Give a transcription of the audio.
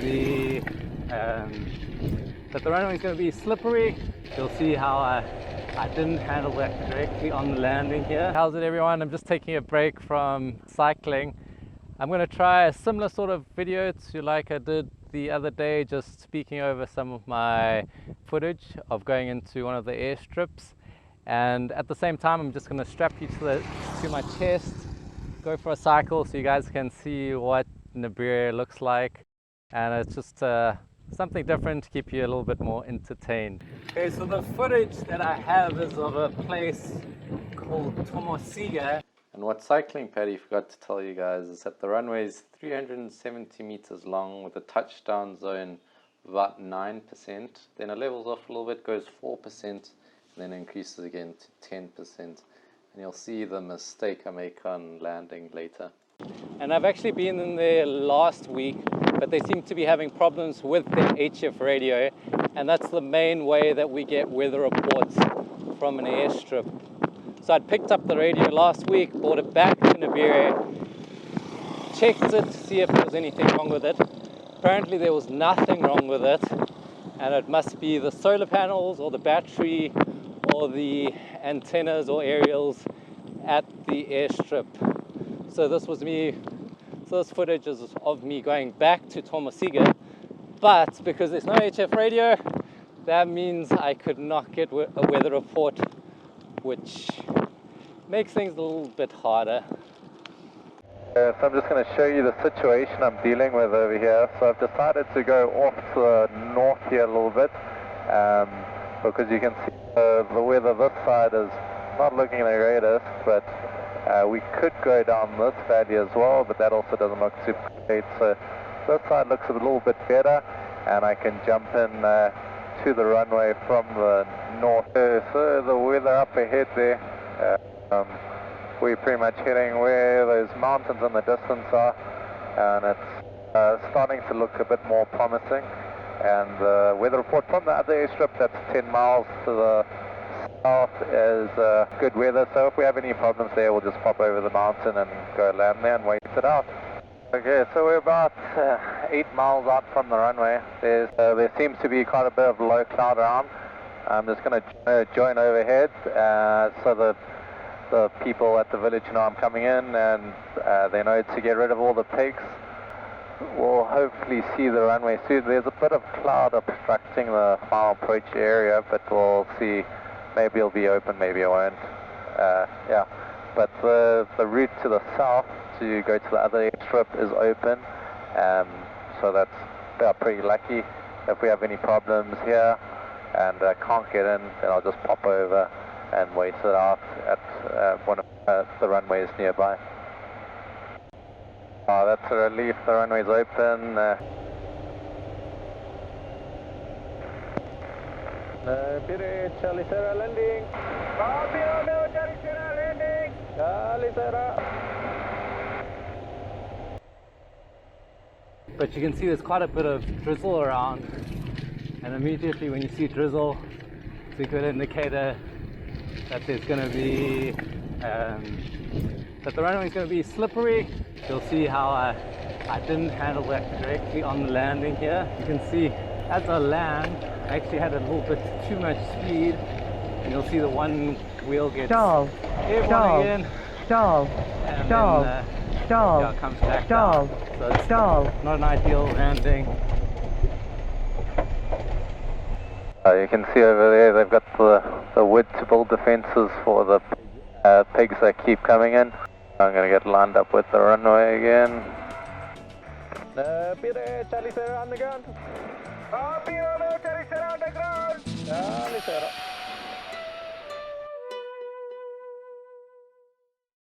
be that the runway is going to be slippery. You'll see how I didn't handle that correctly on the landing here. How's it, everyone? I'm just taking a break from cycling. I'm going to try a similar sort of video to like I did the other day, just speaking over some of my footage of going into one of the airstrips. And at the same time, I'm just going to strap you to my chest, go for a cycle so you guys can see what Nibiru looks like. And it's just something different to keep you a little bit more entertained. Okay, so the footage that I have is of a place called Tomosiga. And what Cycling Paddy forgot to tell you guys is that the runway is 370 meters long with a touchdown zone of about 9%. Then it levels off a little bit, goes 4%. Then increases again to 10%, and you'll see the mistake I make on landing later. And I've actually been in there last week, but they seem to be having problems with their HF radio, and that's the main way that we get weather reports from an airstrip. So I'd picked up the radio last week, brought it back to Nibiru, checked it to see if there was anything wrong with it. Apparently there was nothing wrong with it, and it must be the solar panels or the battery or the antennas or aerials at the airstrip. So this footage is of me going back to Tomosiga, but because there's no HF radio, that means I could not get a weather report, which makes things a little bit harder. So I'm just going to show you the situation I'm dealing with over here. So I've decided to go off to the north here a little bit, because you can see the weather this side is not looking the greatest, but we could go down this valley as well, but that also doesn't look too great. So this side looks a little bit better, and I can jump in to the runway from the north. So the weather up ahead there, we're pretty much heading where those mountains in the distance are, and it's starting to look a bit more promising. And the weather report from the other airstrip that's 10 miles to the south is good weather, so if we have any problems there, we'll just pop over the mountain and go land there and wait it out. Okay, so we're about 8 miles out from the runway. There seems to be quite a bit of low cloud around. I'm just going to join overhead so that the people at the village know I'm coming in, and they know to get rid of all the pigs. We'll hopefully see the runway soon. There's a bit of cloud obstructing the final approach area, but we'll see. Maybe it'll be open, maybe it won't. Yeah, but the route to the south to go to the other airstrip is open, so that's pretty lucky. If we have any problems here and can't get in, then I'll just pop over and wait it out at one of the runways nearby. Oh, that's a relief, the runway's open. Charlie Sarah landing. Charlie Sarah landing. Charlie Sarah. But you can see there's quite a bit of drizzle around, and immediately when you see drizzle, it's a good indicator that there's going to be that the runway is going to be slippery. You'll see how I didn't handle that correctly on the landing here. You can see as I land, I actually had a little bit too much speed, and you'll see the one wheel gets airborne again. Stall. And Stall. then Stall. yeah, it comes back Stall. down. So it's Stall. not an ideal landing. You can see over there they've got the wood to build defences for the pigs that keep coming in. I'm going to get lined up with the runway again. Charlie Sarah on the ground. Charlie Sarah on the ground. Charlie Sarah.